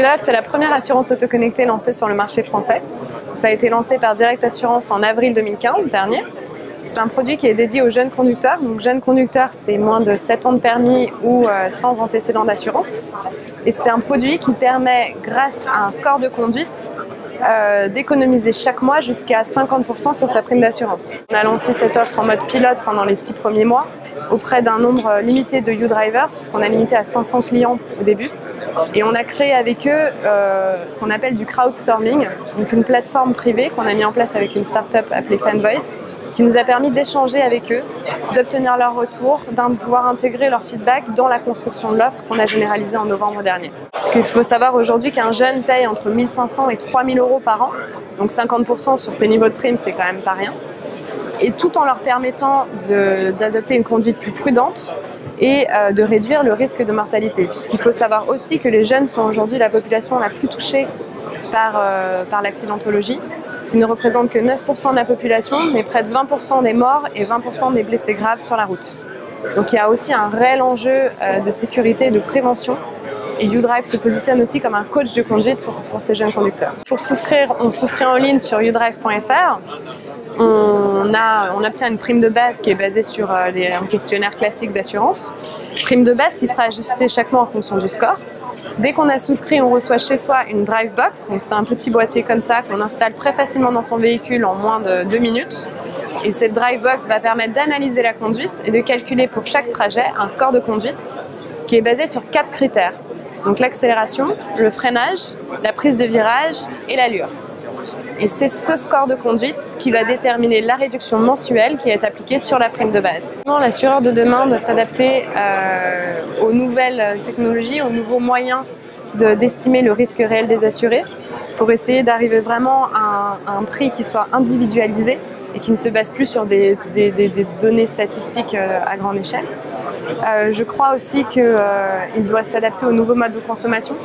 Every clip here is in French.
UDrive, c'est la première assurance auto-connectée lancée sur le marché français. Ça a été lancé par Direct Assurance en avril 2015 dernier. C'est un produit qui est dédié aux jeunes conducteurs. Donc, jeunes conducteurs, c'est moins de 7 ans de permis ou sans antécédent d'assurance. Et c'est un produit qui permet, grâce à un score de conduite, d'économiser chaque mois jusqu'à 50% sur sa prime d'assurance. On a lancé cette offre en mode pilote pendant les 6 premiers mois auprès d'un nombre limité de UDrivers, puisqu'on a limité à 500 clients au début. Et on a créé avec eux ce qu'on appelle du crowdstorming, donc une plateforme privée qu'on a mis en place avec une start-up appelée Fanvoice, qui nous a permis d'échanger avec eux, d'obtenir leur retour, de pouvoir intégrer leur feedback dans la construction de l'offre qu'on a généralisée en novembre dernier. Parce qu'il faut savoir aujourd'hui qu'un jeune paye entre 1 500 et 3 000 euros par an, donc 50% sur ces niveaux de prime, c'est quand même pas rien. Et tout en leur permettant d'adopter une conduite plus prudente et de réduire le risque de mortalité. Puisqu'il faut savoir aussi que les jeunes sont aujourd'hui la population la plus touchée par l'accidentologie, ce qui ne représente que 9% de la population, mais près de 20% des morts et 20% des blessés graves sur la route. Donc il y a aussi un réel enjeu de sécurité et de prévention. Et UDrive se positionne aussi comme un coach de conduite pour ces jeunes conducteurs. Pour souscrire, on souscrit en ligne sur udrive.fr. On obtient une prime de base qui est basée sur un questionnaire classique d'assurance. Prime de base qui sera ajustée chaque mois en fonction du score. Dès qu'on a souscrit, on reçoit chez soi une Drive Box. Donc c'est un petit boîtier comme ça qu'on installe très facilement dans son véhicule en moins de 2 minutes. Et cette Drive Box va permettre d'analyser la conduite et de calculer pour chaque trajet un score de conduite qui est basé sur 4 critères. Donc l'accélération, le freinage, la prise de virage et l'allure. Et c'est ce score de conduite qui va déterminer la réduction mensuelle qui est appliquée sur la prime de base. L'assureur de demain doit s'adapter aux nouvelles technologies, aux nouveaux moyens d'estimer le risque réel des assurés pour essayer d'arriver vraiment à un prix qui soit individualisé et qui ne se base plus sur des données statistiques à grande échelle. Je crois aussi qu'il doit s'adapter aux nouveaux modes de consommation,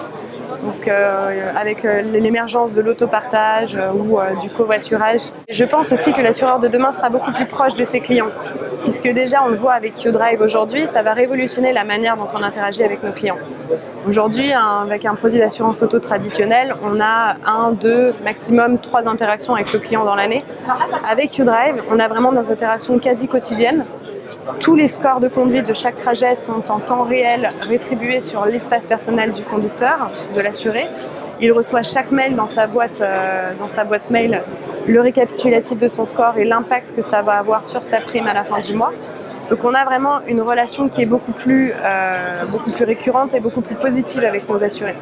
donc avec l'émergence de l'autopartage ou du covoiturage. Je pense aussi que l'assureur de demain sera beaucoup plus proche de ses clients, puisque déjà on le voit avec UDrive aujourd'hui, ça va révolutionner la manière dont on interagit avec nos clients. Aujourd'hui, avec un produit d'assurance auto traditionnel, on a 1, 2, maximum 3 interactions avec le client dans l'année. Avec UDrive, on a vraiment des interactions quasi quotidiennes. Tous les scores de conduite de chaque trajet sont en temps réel rétribués sur l'espace personnel du conducteur, de l'assuré. Il reçoit chaque mail dans sa boîte mail le récapitulatif de son score et l'impact que ça va avoir sur sa prime à la fin du mois. Donc on a vraiment une relation qui est beaucoup plus récurrente et beaucoup plus positive avec nos assurés.